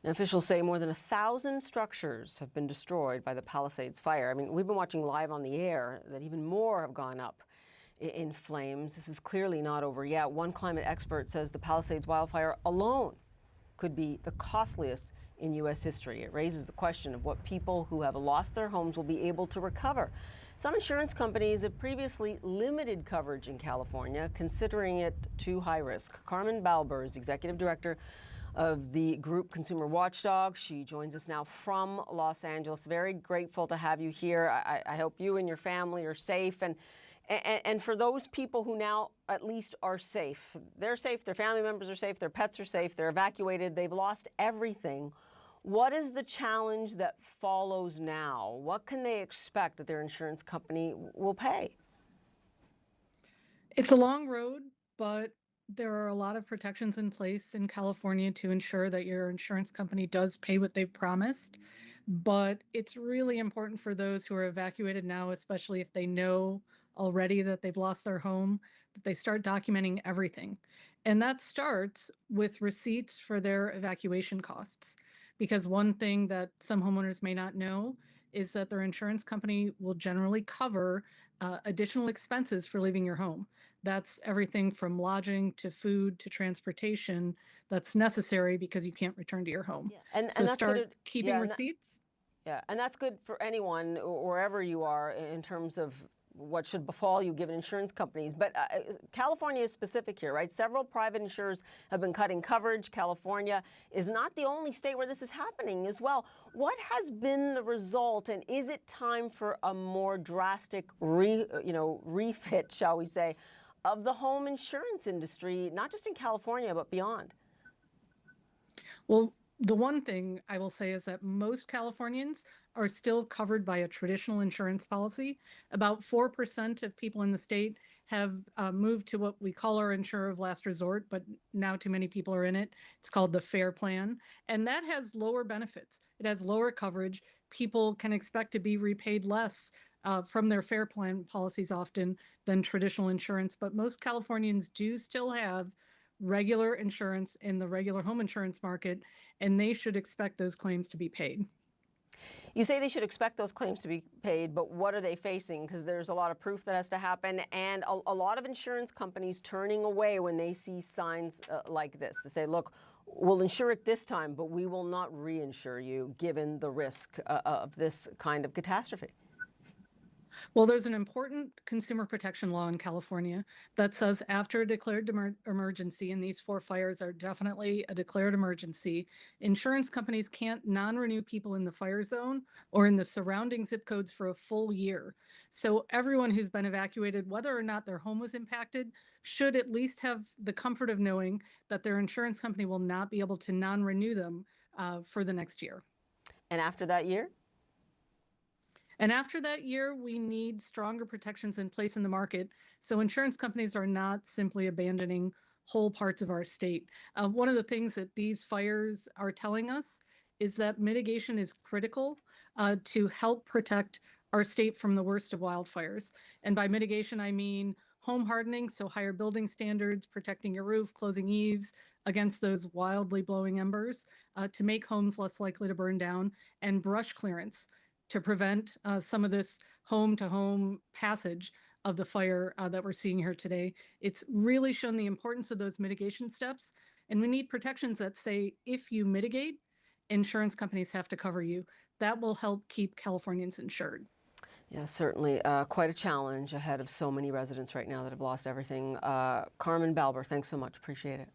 And officials say more than 1,000 structures have been destroyed by the Palisades fire. I mean, we've been watching live on the air that even more have gone up in flames. This is clearly not over yet. One climate expert says the Palisades wildfire alone could be the costliest in U.S. history. It raises the question of what people who have lost their homes will be able to recover. Some insurance companies have previously limited coverage in California, considering it too high risk. Carmen Balber is executive director of the group Consumer Watchdog. She joins us now from Los Angeles. Very grateful to have you here. I hope you and your family are safe. And for those people who now at least are safe, they're safe, their family members are safe, their pets are safe, they're evacuated, they've lost everything. What is the challenge that follows now? What can they expect that their insurance company will pay? It's a long road, but there are a lot of protections in place in California to ensure that your insurance company does pay what they've promised. But it's really important for those who are evacuated now, especially if they know already that they've lost their home, that they start documenting everything. And that starts with receipts for their evacuation costs. Because one thing that some homeowners may not know is that their insurance company will generally cover additional expenses for leaving your home. That's everything from lodging to food to transportation that's necessary because you can't return to your home. Yeah. And So that's start good. keeping receipts. Yeah, and that's good for anyone, wherever you are, in terms of what should befall you given insurance companies. But California is specific here, right? Several private insurers have been cutting coverage. California is not the only state where this is happening as well. What has been the result, and is it time for a more drastic refit, shall we say, of the home insurance industry, not just in California, but beyond? Well, the one thing I will say is that most Californians are still covered by a traditional insurance policy. About 4% of people in the state have moved to what we call our insurer of last resort, but now too many people are in it. It's called the FAIR plan. And that has lower benefits. It has lower coverage. People can expect to be repaid less from their FAIR plan policies often than traditional insurance. But most Californians do still have regular insurance in the regular home insurance market, and they should expect those claims to be paid. You say they should expect those claims to be paid, but what are they facing? Because there's a lot of proof that has to happen, and a lot of insurance companies turning away when they see signs like this. They say, look, we'll insure it this time, but we will not reinsure you given the risk of this kind of catastrophe. Well, there's an important consumer protection law in California that says after a declared emergency, and these 4 fires are definitely a declared emergency, insurance companies can't non-renew people in the fire zone or in the surrounding zip codes for a full year. So everyone who's been evacuated, whether or not their home was impacted, should at least have the comfort of knowing that their insurance company will not be able to non-renew them for the next year. And after that year? And after that year, we need stronger protections in place in the market so insurance companies are not simply abandoning whole parts of our state. One of the things that these fires are telling us is that mitigation is critical to help protect our state from the worst of wildfires. And by mitigation, I mean home hardening, so higher building standards, protecting your roof, closing eaves against those wildly blowing embers to make homes less likely to burn down, and brush clearance to prevent some of this home-to-home passage of the fire that we're seeing here today. It's really shown the importance of those mitigation steps, and we need protections that say if you mitigate, insurance companies have to cover you. That will help keep Californians insured. Yeah, certainly quite a challenge ahead of so many residents right now that have lost everything. Carmen Balber, thanks so much. Appreciate it.